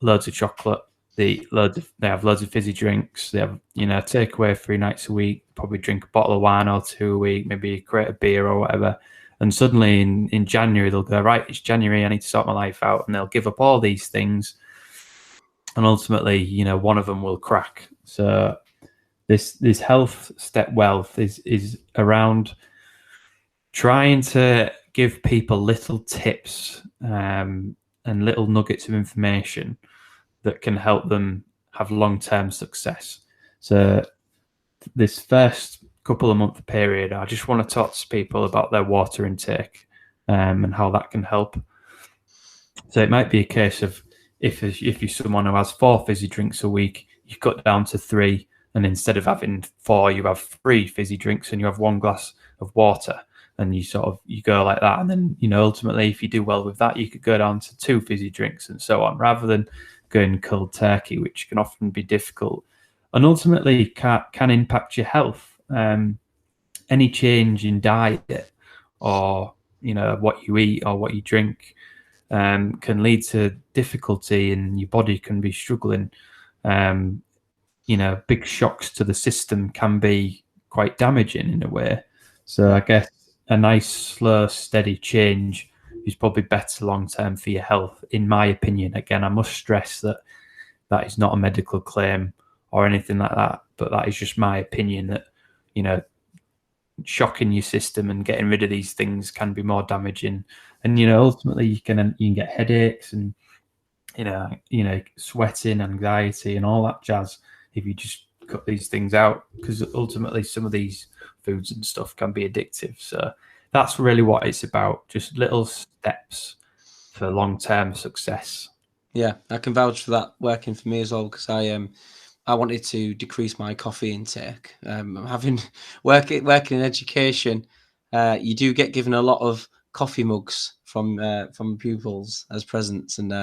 loads of chocolate, they have loads of fizzy drinks, they have takeaway 3 nights a week, probably drink a bottle of wine or 2 a week, maybe create a beer or whatever, and suddenly in January they'll go, right, it's January, I need to sort my life out, and they'll give up all these things, and ultimately one of them will crack. So this Health Step Wealth is around trying to give people little tips and little nuggets of information that can help them have long-term success. So this first couple of month period, I just want to talk to people about their water intake and how that can help. So it might be a case of if you're someone who has 4 fizzy drinks a week, you cut down to 3, and instead of having 4, you have 3 fizzy drinks and you have 1 glass of water, and you go like that. And then ultimately, if you do well with that, you could go down to 2 fizzy drinks and so on, rather than going cold turkey, which can often be difficult and ultimately can impact your health. Any change in diet or what you eat or what you drink can lead to difficulty, and your body can be struggling. Big shocks to the system can be quite damaging in a way. So I guess a nice, slow, steady change is probably better long-term for your health, in my opinion. Again, I must stress that is not a medical claim or anything like that, but that is just my opinion, that, shocking your system and getting rid of these things can be more damaging. And, ultimately you can get headaches and, sweating, anxiety and all that jazz if you just cut these things out, because ultimately some of these foods and stuff can be addictive. So that's really what it's about, just little steps for long-term success. Yeah, I can vouch for that working for me as well, because I wanted to decrease my coffee intake. Having working in education, you do get given a lot of coffee mugs from pupils as presents, and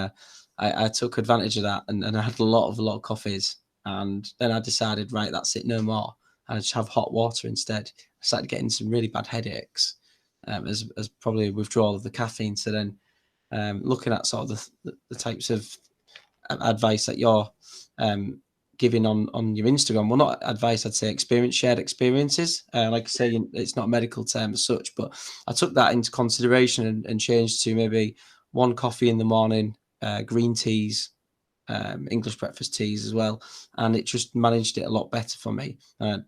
I took advantage of that, and I had a lot of coffees, and then I decided, right, that's it, no more. I just have hot water instead. I started getting some really bad headaches, as probably a withdrawal of the caffeine. So then, looking at sort of the types of advice that you're giving on your Instagram, well, not advice, I'd say shared experiences. Like I say, it's not a medical term as such, but I took that into consideration and changed to maybe one coffee in the morning, green teas, English breakfast teas as well, and it just managed it a lot better for me.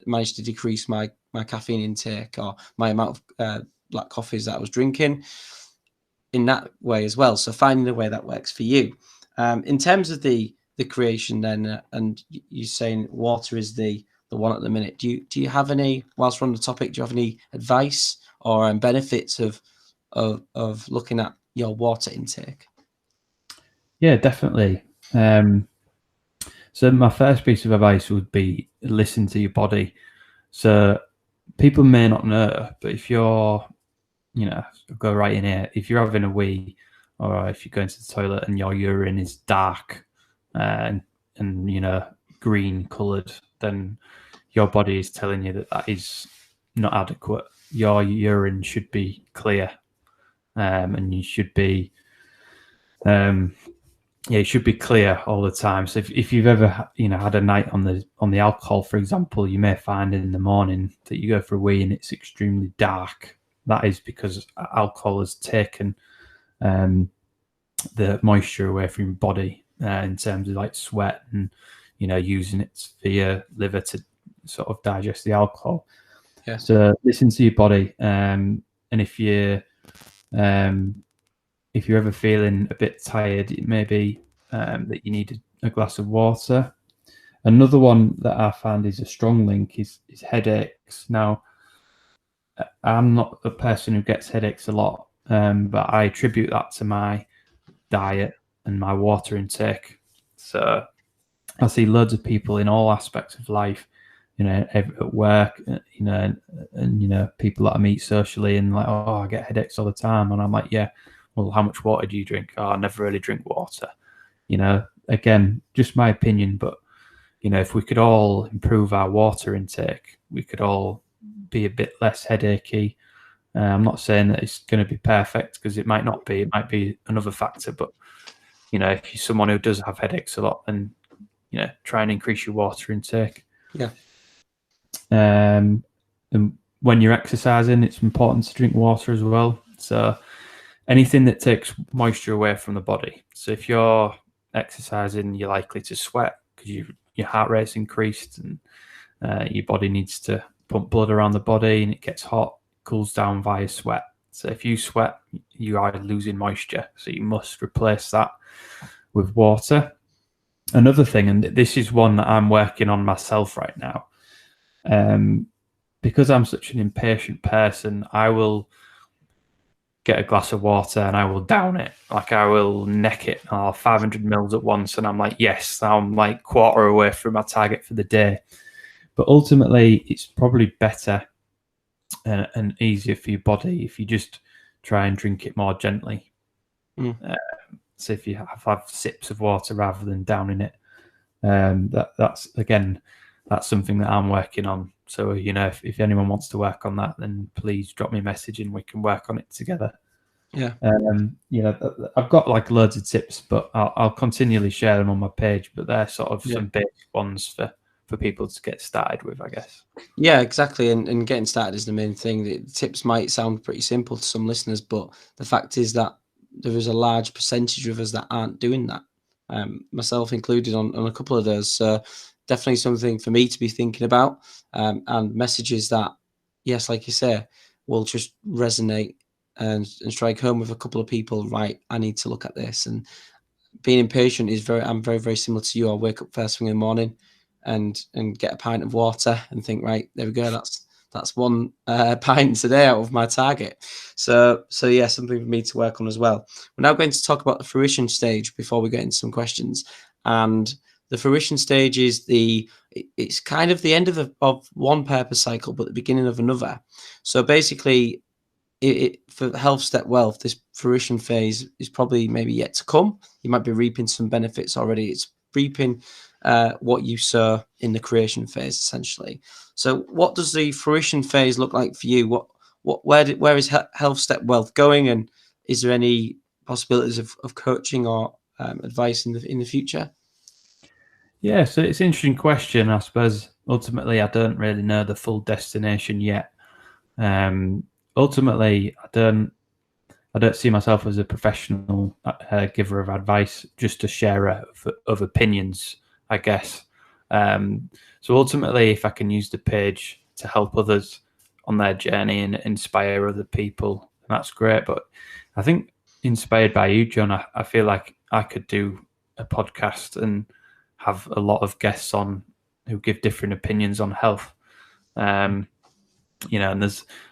Managed to decrease my caffeine intake, or my amount of black coffees that I was drinking, in that way as well. So finding a way that works for you. In terms of the creation then, and you saying water is the one at the minute, do you have any, whilst we're on the topic, do you have any advice or benefits of looking at your water intake? Yeah, definitely. So my first piece of advice would be listen to your body. So people may not know, but if you're, go right in here, if you're having a wee, or if you go into the toilet and your urine is dark and green coloured, then your body is telling you that is not adequate. Your urine should be clear, and you should be it should be clear all the time. So if you've ever had a night on the alcohol, for example, you may find in the morning that you go for a wee and it's extremely dark. That is because alcohol has taken the moisture away from your body in terms of like sweat and using it for your liver to sort of digest the alcohol. Yeah. So listen to your body, and if you're ever feeling a bit tired, it may be that you need a glass of water. Another one that I found is a strong link is headaches. Now, I'm not a person who gets headaches a lot, but I attribute that to my diet and my water intake. So I see loads of people in all aspects of life, at work, and people that I meet socially, and like, oh, I get headaches all the time, and I'm like, yeah. Well, how much water do you drink? Oh, I never really drink water. Again, just my opinion, but if we could all improve our water intake, we could all be a bit less headachy. I'm not saying that it's going to be perfect, because it might not be. It might be another factor, but if you're someone who does have headaches a lot, then try and increase your water intake. Yeah. And when you're exercising, it's important to drink water as well. So anything that takes moisture away from the body. So if you're exercising, you're likely to sweat because your heart rate's increased, and your body needs to pump blood around the body, and it gets hot, cools down via sweat. So if you sweat, you are losing moisture. So you must replace that with water. Another thing, and this is one that I'm working on myself right now, because I'm such an impatient person, I will get a glass of water and I will down it. Like, I will neck it 500 mils at once, and I'm like, yes, I'm like quarter away from my target for the day. But ultimately, it's probably better and easier for your body if you just try and drink it more gently. So if you have sips of water rather than downing it, that's something that I'm working on. So if anyone wants to work on that, then please drop me a message and we can work on it together. Yeah. I've got like loads of tips, but I'll continually share them on my page. But they're sort of some basic ones for people to get started with, I guess. Yeah, exactly. And getting started is the main thing. The tips might sound pretty simple to some listeners, but the fact is that there is a large percentage of us that aren't doing that, myself included on a couple of those. So definitely something for me to be thinking about, and messages that, yes, like you say, will just resonate and strike home with a couple of people. Right, I need to look at this. And being impatient is I'm very, very similar to you. I'll wake up first thing in the morning and get a pint of water and think, right, there we go. That's one pint today out of my target. So yeah, something for me to work on as well. We're now going to talk about the fruition stage before we get into some questions. And the fruition stage is it's kind of the end of one purpose cycle, but the beginning of another. So basically, for Health Step Wealth, this fruition phase is probably maybe yet to come. You might be reaping some benefits already. It's reaping what you sow in the creation phase, essentially. So what does the fruition phase look like for you? Where is Health Step Wealth going, and is there any possibilities of coaching or advice in the future? Yeah, so it's an interesting question. I suppose ultimately I don't really know the full destination yet. Ultimately, I don't see myself as a professional giver of advice, just a sharer of opinions, I guess. So ultimately, if I can use the page to help others on their journey and inspire other people, that's great. But I think inspired by you, John, I feel like I could do a podcast and have a lot of guests on who give different opinions on health. And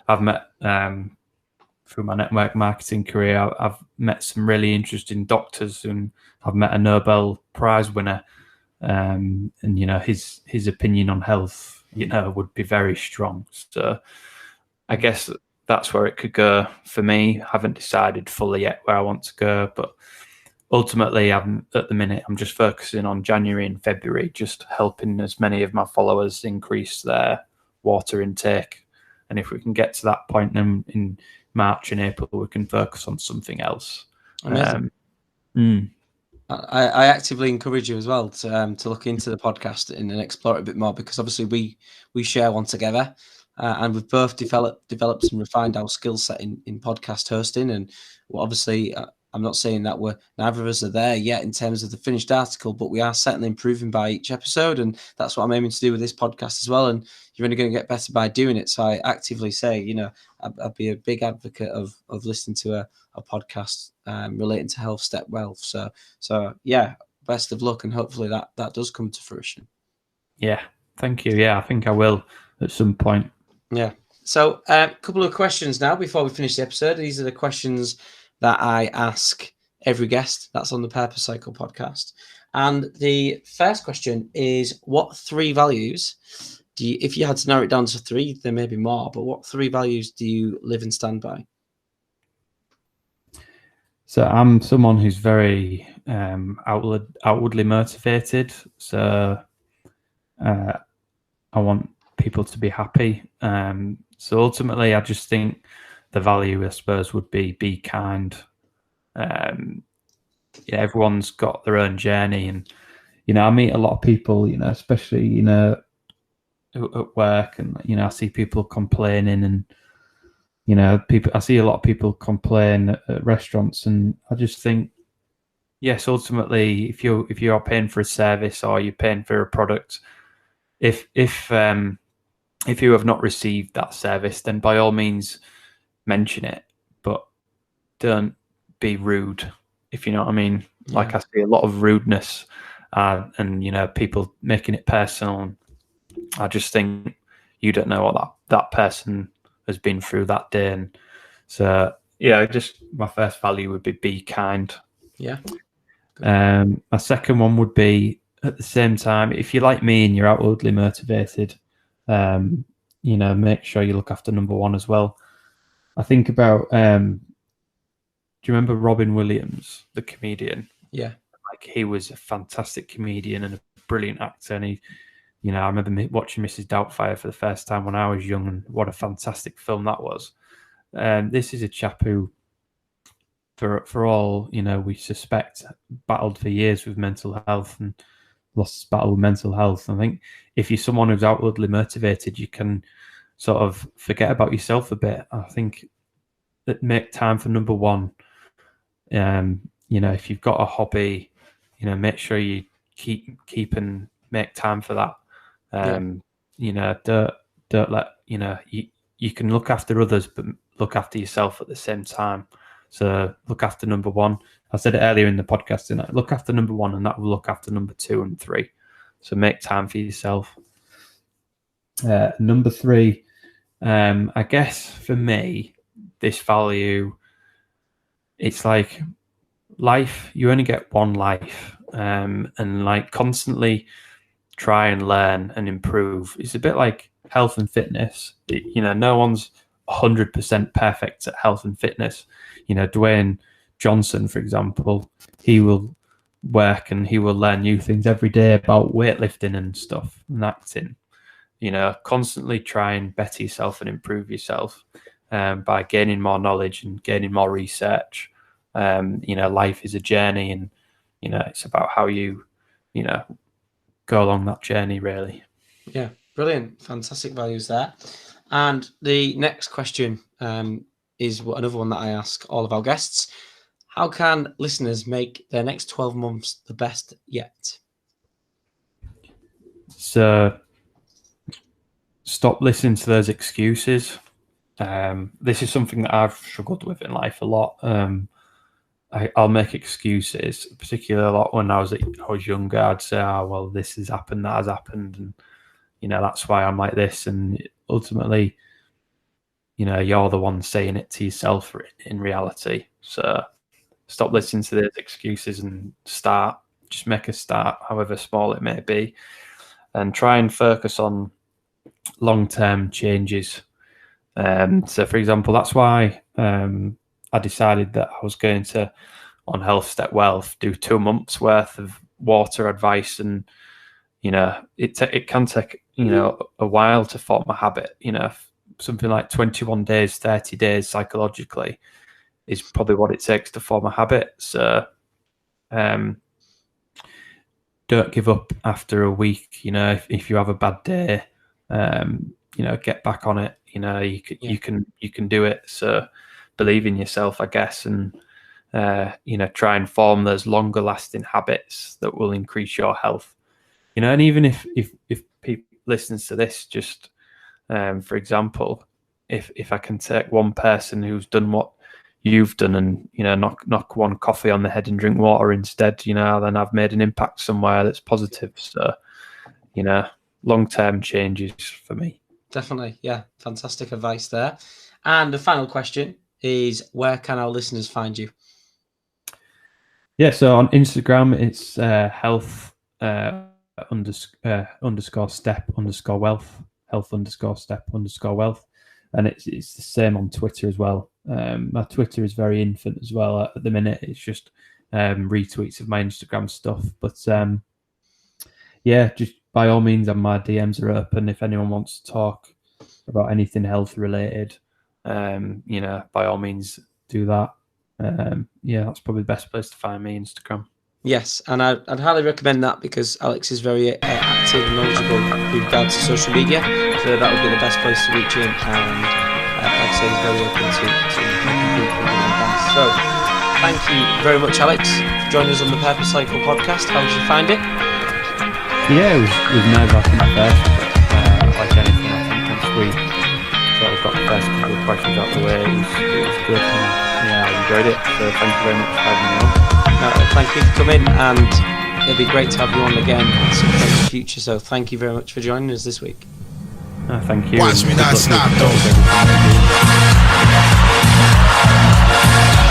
I've met through my network marketing career, I've met some really interesting doctors, and I've met a Nobel Prize winner, and his opinion on health, would be very strong. So I guess that's where it could go for me. I haven't decided fully yet where I want to go, but ultimately, at the minute, I'm just focusing on January and February, just helping as many of my followers increase their water intake. And if we can get to that point in March and April, we can focus on something else. Amazing. I actively encourage you as well to look into the podcast and explore it a bit more, because obviously we share one together, and we've both developed and refined our skill set in podcast hosting. And obviously, I'm not saying that neither of us are there yet in terms of the finished article, but we are certainly improving by each episode, and that's what I'm aiming to do with this podcast as well. And you're only going to get better by doing it. So I actively say, I'd be a big advocate of listening to a podcast relating to Health Step Wealth. So yeah, best of luck, and hopefully that does come to fruition. Yeah, thank you. Yeah, I think I will at some point. Yeah. So a couple of questions now before we finish the episode. These are the questions that I ask every guest that's on the Purpose Cycle podcast. And the first question is, what 3 values if you had to narrow it down to 3, there may be more, but what 3 values do you live and stand by? So I'm someone who's very outwardly motivated. So I want people to be happy. So ultimately, I just think the value, I suppose, would be kind. Everyone's got their own journey, and I meet a lot of people, especially at work, and I see people complaining, and I see a lot of people complain at restaurants, and I just think, yes, ultimately, if you are paying for a service or you're paying for a product, if you have not received that service, then by all means mention it, but don't be rude, if you know what I mean. Yeah. Like, I see a lot of rudeness, and people making it personal. I just think you don't know what that person has been through that day. And so, yeah, just my first value would be kind. Yeah. My second one would be, at the same time, if you're like me and you're outwardly motivated, make sure you look after number 1 as well. I think about, do you remember Robin Williams, the comedian? Yeah. Like, he was a fantastic comedian and a brilliant actor. And I remember watching Mrs. Doubtfire for the first time when I was young, and what a fantastic film that was. This is a chap who, for all we suspect, battled for years with mental health and lost his battle with mental health. I think if you're someone who's outwardly motivated, you can sort of forget about yourself a bit. I think that make time for number 1. If you've got a hobby, make sure you keep and make time for that. Don't let you can look after others, but look after yourself at the same time. So look after number 1. I said it earlier in the podcast, didn't I? Look after number 1, and that will look after number 2 and 3. So make time for yourself. Number 3, I guess for me, this value, it's like life. You only get one life, and like constantly try and learn and improve. It's a bit like health and fitness. No one's 100% perfect at health and fitness. Dwayne Johnson, for example, he will work and he will learn new things every day about weightlifting and stuff and acting. Constantly try and better yourself and improve yourself by gaining more knowledge and gaining more research. Life is a journey, and it's about how you go along that journey, really. Yeah, brilliant, fantastic values there. And the next question is another one that I ask all of our guests. How can listeners make their next 12 months the best yet? So stop listening to those excuses. This is something that I've struggled with in life a lot. I'll make excuses, particularly a lot when I was younger. I'd say, "Oh, well, this has happened, that has happened, and that's why I'm like this." And ultimately, you're the one saying it to yourself in reality. So stop listening to those excuses and start. Just make a start, however small it may be, and try and focus on long-term changes. So, for example, that's why I decided that I was going to, on Health Step Wealth, do 2 months worth of water advice, and it can take a while to form a habit. Something like 21 days, 30 days psychologically is probably what it takes to form a habit. So don't give up after a week. If you have a bad day, get back on it. You can do it. So believe in yourself, I guess, and try and form those longer lasting habits that will increase your health. And even if people listens to this, just for example, if I can take one person who's done what you've done and knock one coffee on the head and drink water instead, then I've made an impact somewhere that's positive. So long-term changes for me. Definitely, yeah, fantastic advice there. And the final question is, where can our listeners find you? Yeah, so on Instagram it's health underscore step underscore wealth, health underscore step underscore wealth, and it's the same on Twitter as well. My Twitter is very infant as well at the minute. It's just retweets of my Instagram stuff, but yeah, just by all means, my DMs are open if anyone wants to talk about anything health related. By all means do that. Yeah, that's probably the best place to find me, Instagram. Yes, and I'd highly recommend that, because Alex is very active and knowledgeable with regards to social media, so that would be the best place to reach him. And like I say, he's very open to helping people with advice. So thank you very much, Alex, for joining us on the Purpose Cycle podcast. How did you find it? Yeah, it was nerve-wracking at first, but like anything, I think once we sort of got the first couple of questions out of the way, it was good. And, yeah, I enjoyed it. So thank you very much for having me on. Thank you for coming, and it'd be great to have you on again at some point in the future. So thank you very much for joining us this week. Thank you. Watch me not stop, though.